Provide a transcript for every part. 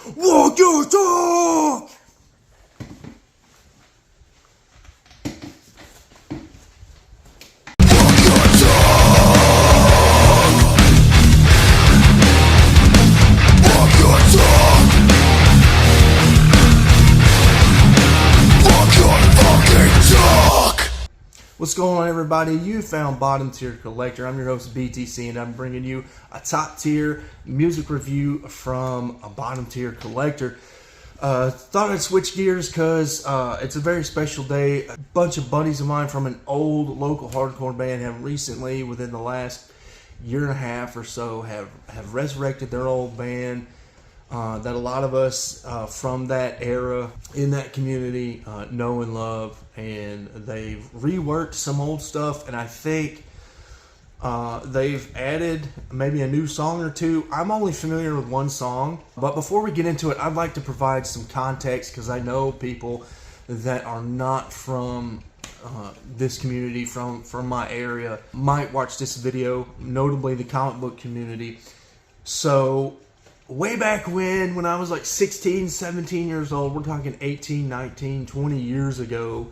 Walk your talk! What's going on, everybody? You found Bottom Tier Collector. I'm your host, BTC, and I'm bringing you a top tier music review from a Bottom Tier Collector. Thought I'd switch gears because it's a very special day. A bunch of buddies of mine from an old local hardcore band have recently, within the last year and a half or so, have resurrected their old band. That a lot of us from that era in that community know and love, and they've reworked some old stuff, and I think they've added maybe a new song or two. I'm only familiar with one song, but before we get into it, I'd like to provide some context because I know people that are not from this community, from my area, might watch this video, notably the comic book community. So way back when I was like 16, 17 years old, we're talking 18, 19, 20 years ago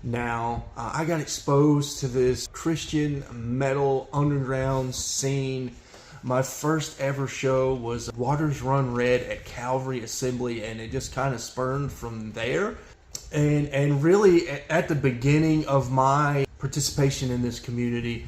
now, I got exposed to this Christian metal underground scene. My first ever show was Waters Run Red at Calvary Assembly, and it just kind of spurned from there. And really, at the beginning of my participation in this community,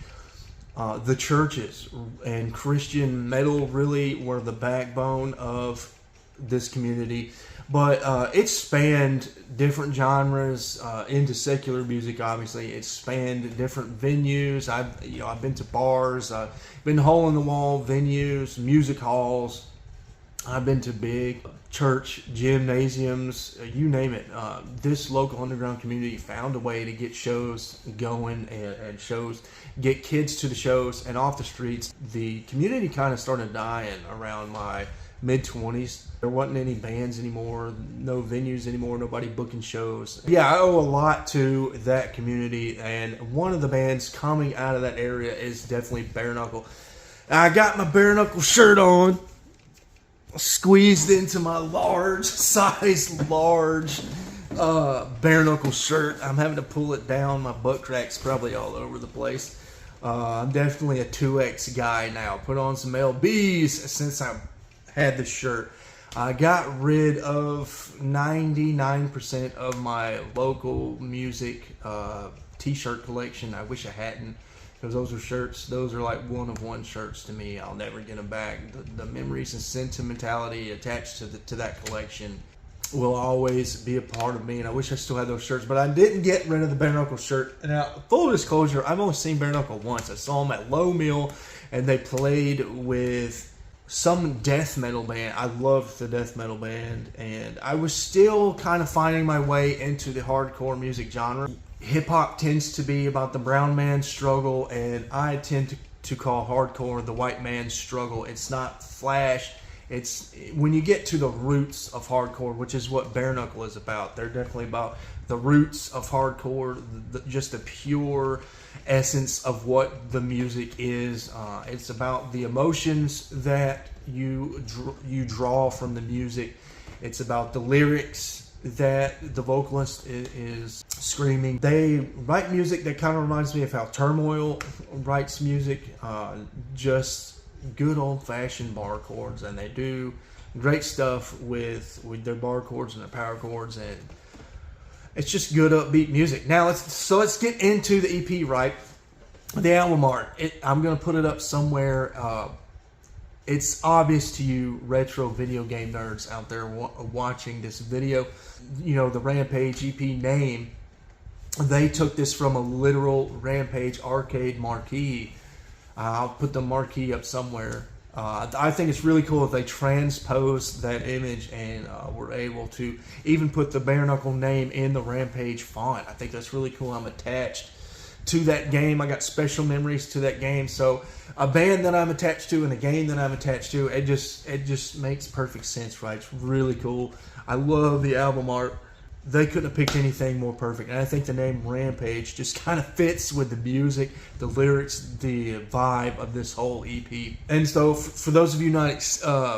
the churches and Christian metal really were the backbone of this community, but it spanned different genres into secular music. Obviously, it spanned different venues. I've been to bars, been hole in the wall venues, music halls. I've been to big church gymnasiums, you name it. This local underground community found a way to get shows going and shows, get kids to the shows and off the streets. The community kind of started dying around my mid-20s. There wasn't any bands anymore, no venues anymore, nobody booking shows. Yeah, I owe a lot to that community, and one of the bands coming out of that area is definitely Bareknuckle. I got my Bareknuckle shirt on, squeezed into my large Bareknuckle shirt. I'm having to pull it down. My butt crack's probably all over the place. I'm definitely a 2X guy now. Put on some LBs since I had the shirt. I got rid of 99% of my local music t-shirt collection. I wish I hadn't, because those are shirts, those are like one-of-one shirts to me. I'll never get them back. The memories and sentimentality attached to that collection will always be a part of me, and I wish I still had those shirts, but I didn't get rid of the Bareknuckle shirt. Now, full disclosure, I've only seen Bareknuckle once. I saw them at Low Mill, and they played with some death metal band. I loved the death metal band, and I was still kind of finding my way into the hardcore music genre. Hip-hop tends to be about the brown man's struggle, and I tend to call hardcore the white man's struggle. It's not flash. It's when you get to the roots of hardcore, which is what Bareknuckle is about. They're definitely about the roots of hardcore, just the pure essence of what the music is. It's about the emotions that you draw from the music. It's about the lyrics that the vocalist is screaming. They write music that kind of reminds me of how Turmoil writes music, just good old-fashioned bar chords, and they do great stuff with their bar chords and their power chords, and it's just good upbeat music. Now let's get into the EP, right? The album art. I'm gonna put it up somewhere. It's obvious to you retro video game nerds out there watching this video. You know, the Rampage EP name, they took this from a literal Rampage arcade marquee. I'll put the marquee up somewhere. I think it's really cool if they transposed that image and were able to even put the Bareknuckle name in the Rampage font. I think that's really cool. I'm attached to that game. I got special memories to that game. So a band that I'm attached to and a game that I'm attached to, it just makes perfect sense, right? It's really cool. I love the album art. they couldn't have picked anything more perfect. And I think the name Rampage just kind of fits with the music, the lyrics, the vibe of this whole EP. And so for those of you not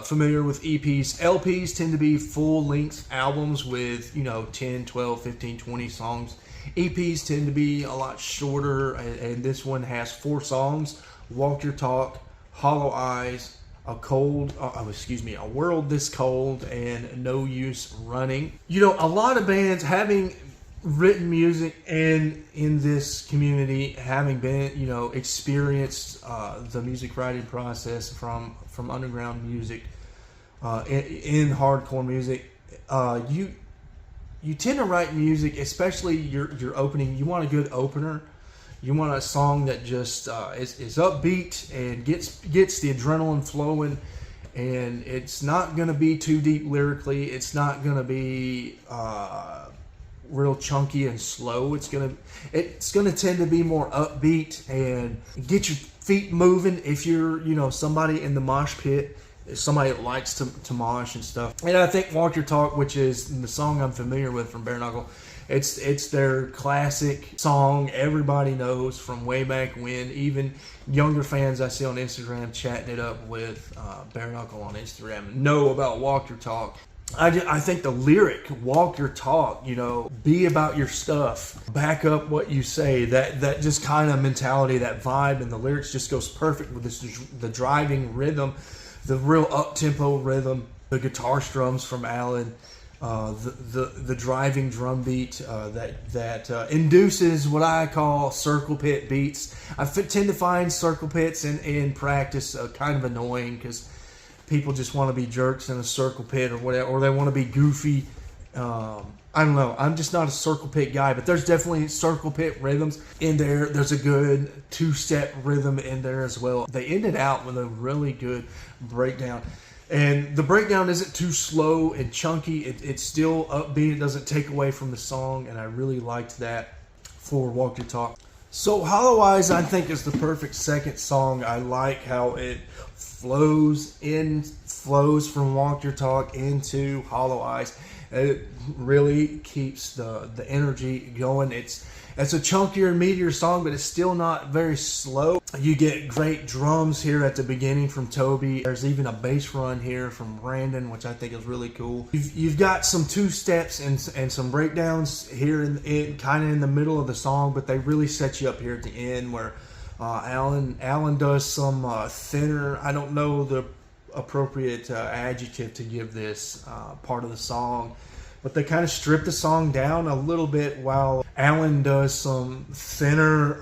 familiar with EPs, LPs tend to be full-length albums with, 10, 12, 15, 20 songs. EPs tend to be a lot shorter, and this one has 4 songs: Walk Your Talk, Hollow Eyes, A World This Cold, and No Use Running. A lot of bands having written music in this community, having been, experienced the music writing process from underground music, in hardcore music, you tend to write music, especially your opening. You want a good opener. You want a song that just is upbeat and gets the adrenaline flowing, and it's not going to be too deep lyrically. It's not going to be real chunky and slow. It's going to tend to be more upbeat and get your feet moving. If you're somebody in the mosh pit, somebody that likes to mosh and stuff. And I think Walk Your Talk, which is the song I'm familiar with from Bareknuckle, it's their classic song. Everybody knows from way back when. Even younger fans I see on Instagram chatting it up with Bareknuckle on Instagram know about Walk Your Talk. I think the lyric, walk your talk, be about your stuff, back up what you say, that just kind of mentality, that vibe, and the lyrics just goes perfect with the driving rhythm, the real up-tempo rhythm, the guitar strums from Alan, the driving drum beat that induces what I call circle pit beats. I tend to find circle pits in practice kind of annoying, because people just want to be jerks in a circle pit or whatever, or they want to be goofy. I don't know. I'm just not a circle pit guy, but there's definitely circle pit rhythms in there. There's a good 2-step rhythm in there as well. They ended out with a really good breakdown. And the breakdown isn't too slow and chunky. It's still upbeat. It doesn't take away from the song, and I really liked that for Walk Your Talk. So Hollow Eyes, I think, is the perfect second song. I like how it flows from Walk Your Talk into Hollow Eyes. It really keeps the energy going. It's a chunkier, meatier song, but it's still not very slow. You get great drums here at the beginning from Toby. There's even a bass run here from Brandon, which I think is really cool. You've got some 2-steps and some breakdowns here in kind of in the middle of the song, but they really set you up here at the end where Alan does some thinner, I don't know the appropriate adjective to give this part of the song, but they kind of strip the song down a little bit while Alan does some thinner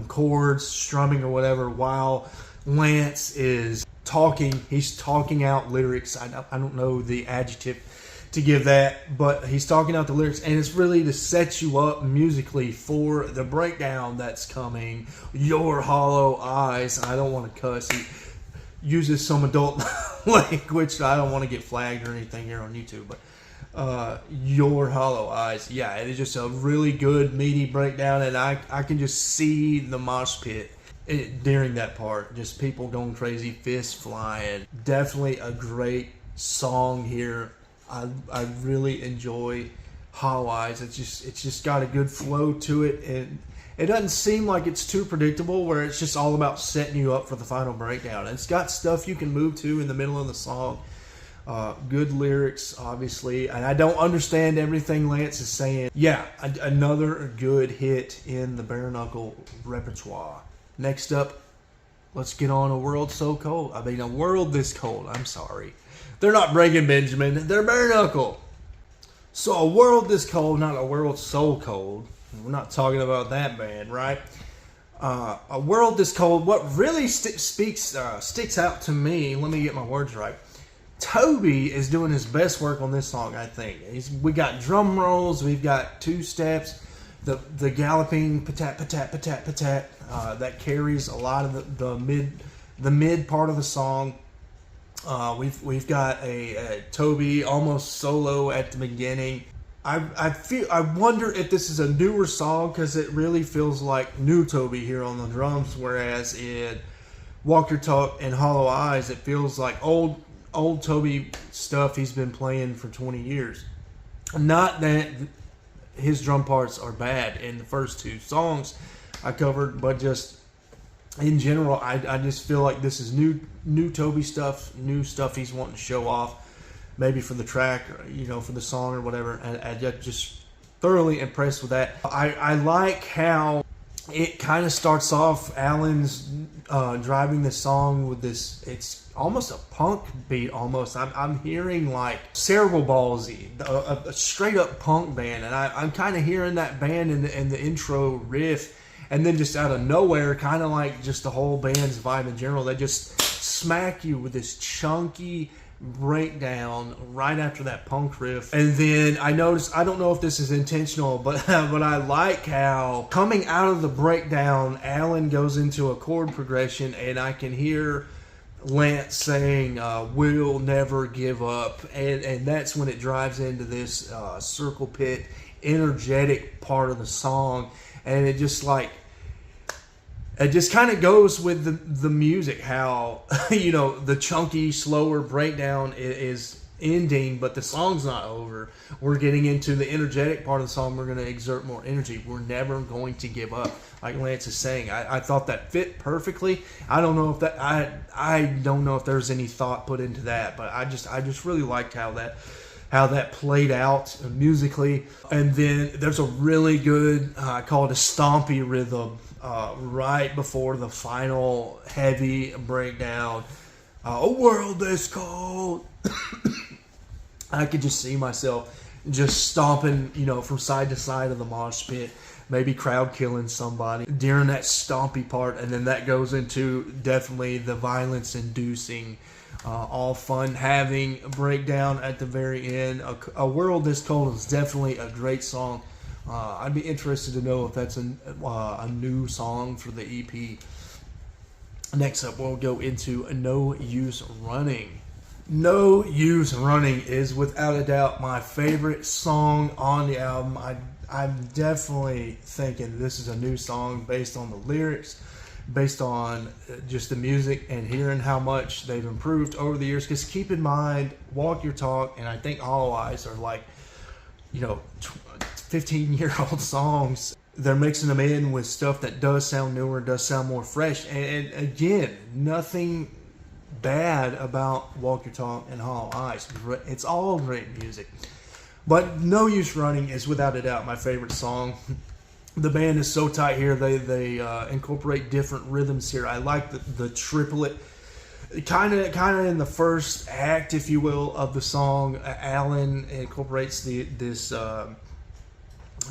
chords, strumming or whatever, while Lance is talking. He's talking out lyrics. I don't know the adjective to give that, but he's talking out the lyrics, and it's really to set you up musically for the breakdown that's coming. Your Hollow Eyes. I don't want to cuss. He uses some adult language. I don't want to get flagged or anything here on YouTube, but Your Hollow Eyes. Yeah, it is just a really good meaty breakdown, and I can just see the mosh pit during that part. Just people going crazy, fists flying. Definitely a great song here. I really enjoy Hollow Eyes. It's just got a good flow to it, and it doesn't seem like it's too predictable, where it's just all about setting you up for the final breakdown. It's got stuff you can move to in the middle of the song. Good lyrics, obviously, and I don't understand everything Lance is saying. Yeah, another good hit in the Bareknuckle repertoire. Next up, let's get on A World So Cold. A World This Cold. I'm sorry. They're not Breaking Benjamin. They're Bareknuckle. So A World This Cold, not A World So Cold. We're not talking about that band, right? A World This Cold. What really sticks out to me, let me get my words right. Toby is doing his best work on this song, I think. We got drum rolls, we've got 2-steps, the galloping patat patat patat patat that carries a lot of the mid part of the song. We've got a Toby almost solo at the beginning. I wonder if this is a newer song, because it really feels like new Toby here on the drums, whereas in Walk Your Talk and Hollow Eyes it feels like old Toby stuff he's been playing for 20 years. Not that his drum parts are bad in the first two songs I covered, but just in general, I just feel like this is new Toby stuff, new stuff he's wanting to show off, maybe for the track, or, for the song or whatever. And I just thoroughly impressed with that. I like how it kind of starts off. Alan's driving this song with this. It's almost a punk beat. Almost, I'm hearing like Cerebral Ballsy, a straight up punk band, and I'm kind of hearing that band in the intro riff. And then just out of nowhere, kind of like just the whole band's vibe in general, they just smack you with this chunky breakdown right after that punk riff. And then I noticed, I don't know if this is intentional, but I like how coming out of the breakdown, Alan goes into a chord progression, and I can hear Lance saying, "We'll never give up," and that's when it drives into this circle pit, energetic part of the song, and it just kind of goes with the music, how the chunky, slower breakdown is ending, but the song's not over. We're getting into the energetic part of the song. We're going to exert more energy. We're never going to give up, like Lance is saying. I thought that fit perfectly. I don't know if that I don't know if there's any thought put into that, but I just really liked how that played out musically. And then there's a really good, I call it a stompy rhythm right before the final heavy breakdown. A world that's cold. I could just see myself just stomping, from side to side of the mosh pit, maybe crowd killing somebody during that stompy part. And then that goes into definitely the violence-inducing, all fun having breakdown at the very end. A World This Cold is definitely a great song. I'd be interested to know if that's a new song for the EP. Next up, we'll go into No Use Running. No Use Running is without a doubt my favorite song on the album. I'm definitely thinking this is a new song based on the lyrics, based on just the music, and hearing how much they've improved over the years. Because keep in mind, Walk Your Talk and I think Hollow Eyes are like, 15-year-old songs. They're mixing them in with stuff that does sound newer, does sound more fresh. And again, nothing bad about Walk Your Talk and Hollow Eyes. It's all great music. But No Use Running is without a doubt my favorite song. The band is so tight here. They incorporate different rhythms here. I like the triplet. Kind of in the first act, if you will, of the song, Alan incorporates this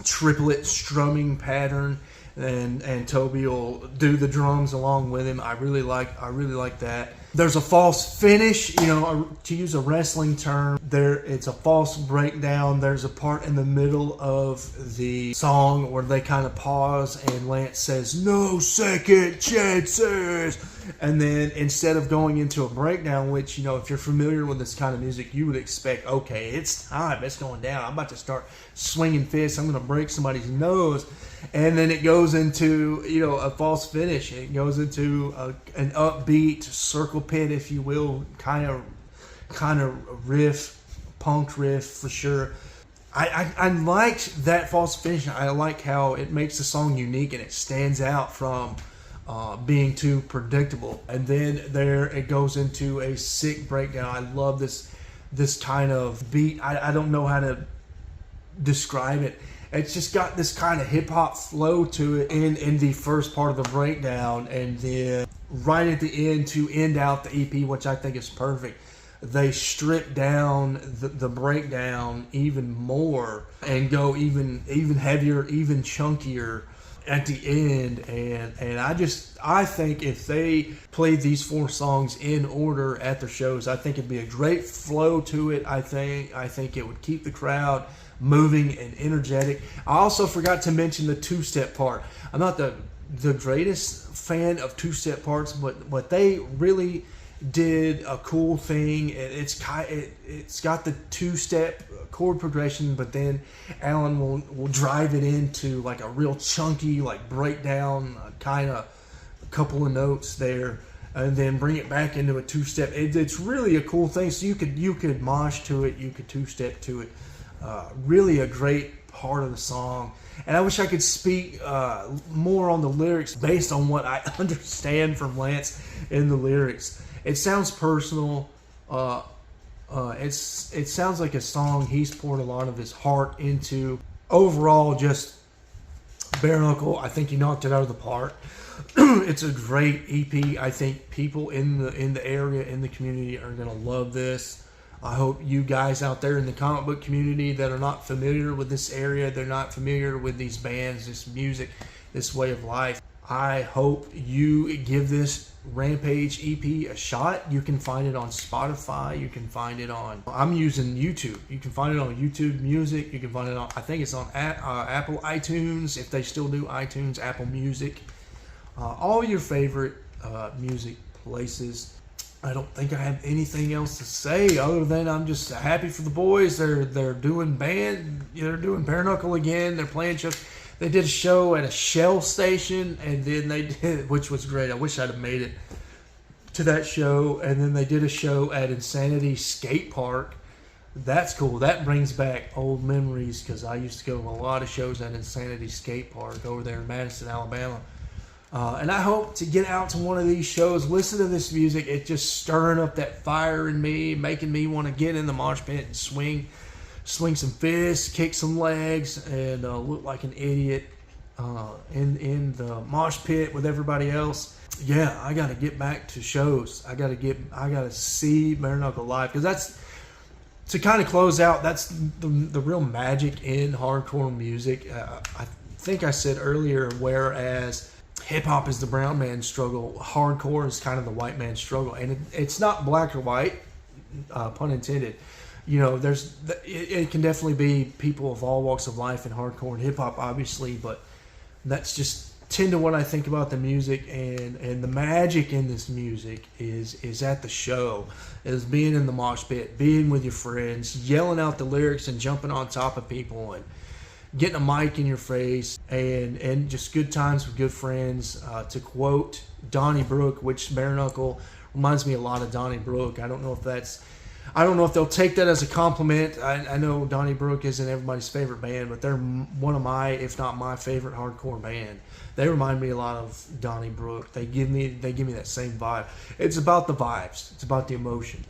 triplet strumming pattern, and Toby will do the drums along with him. I really like that. There's a false finish, to use a wrestling term. It's a false breakdown. There's a part in the middle of the song where they kind of pause, and Lance says, "No second chances." And then instead of going into a breakdown, which, if you're familiar with this kind of music, you would expect, okay, it's time, it's going down. I'm about to start swinging fists. I'm going to break somebody's nose. And then it goes into, a false finish. It goes into an upbeat circle pit, if you will, kind of riff, punk riff for sure. I liked that false finish. I like how it makes the song unique and it stands out from being too predictable. And then there it goes into a sick breakdown. I love this kind of beat. I don't know how to describe it. It's just got this kind of hip-hop flow to it in the first part of the breakdown, and then right at the end to end out the EP, which I think is perfect, they strip down the breakdown even more and go even heavier, even chunkier at the end. And I think if they played these 4 songs in order at their shows, I think it'd be a great flow to it. I think it would keep the crowd moving and energetic. I also forgot to mention the two-step part. I'm not the greatest fan of two-step parts, but they really did a cool thing. It's got the two-step chord progression, but then Alan will drive it into like a real chunky like breakdown, kind of a couple of notes there, and then bring it back into a two-step. It's really a cool thing. So you could mosh to it, you could two-step to it. Really a great part of the song. And I wish I could speak more on the lyrics based on what I understand from Lance in the lyrics. It sounds personal. It sounds like a song he's poured a lot of his heart into. Overall, just Bareknuckle, I think he knocked it out of the park. It's a great EP. I think people in the area, in the community, are gonna love this. I hope you guys out there in the comic book community that are not familiar with this area, they're not familiar with these bands, this music, this way of life, I hope you give this Rampage EP a shot. You can find it on Spotify. You can find it on, I'm using YouTube. You can find it on YouTube Music. You can find it on, I think it's on Apple iTunes, if they still do iTunes, Apple Music. All your favorite music places. I don't think I have anything else to say other than I'm just happy for the boys. They're doing band. They're doing Bareknuckle again. They're playing shows. They did a show at a Shell station, and then they did, which was great. I wish I'd have made it to that show. And then they did a show at Insanity Skate Park. That's cool. That brings back old memories because I used to go to a lot of shows at Insanity Skate Park over there in Madison, Alabama. And I hope to get out to one of these shows, listen to this music. It's just stirring up that fire in me, making me want to get in the mosh pit and swing some fists, kick some legs, and look like an idiot in the mosh pit with everybody else. Yeah, I got to get back to shows. I got to see Bareknuckle live, because that's, to kind of close out, that's the real magic in hardcore music. I think I said earlier, whereas hip-hop is the brown man's struggle, hardcore is kind of the white man's struggle. And it's not black or white, pun intended. You know, it can definitely be people of all walks of life in hardcore and hip-hop, obviously, but that's just tend to what I think about the music. And the magic in this music is at the show, is being in the mosh pit, being with your friends, yelling out the lyrics and jumping on top of people and getting a mic in your face, and just good times with good friends. To quote Donnie Brook, which Bareknuckle reminds me a lot of Donnie Brook. I don't know if they'll take that as a compliment. I know Donnie Brook isn't everybody's favorite band, but they're one of my, if not my favorite hardcore band. They remind me a lot of Donnie Brook. They give me that same vibe. It's about the vibes. It's about the emotion,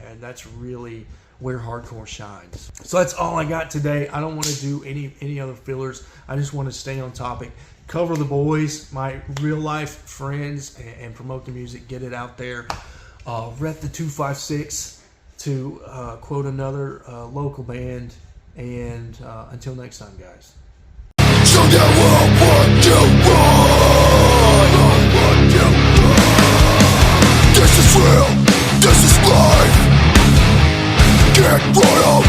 and that's really where hardcore shines. So that's all I got today. I don't want to do any other fillers. I just want to stay on topic, cover the boys, my real life friends, and promote the music, get it out there. Rep the 256, to quote another local band. And until next time, guys. So now this is real, this is life. Get royal.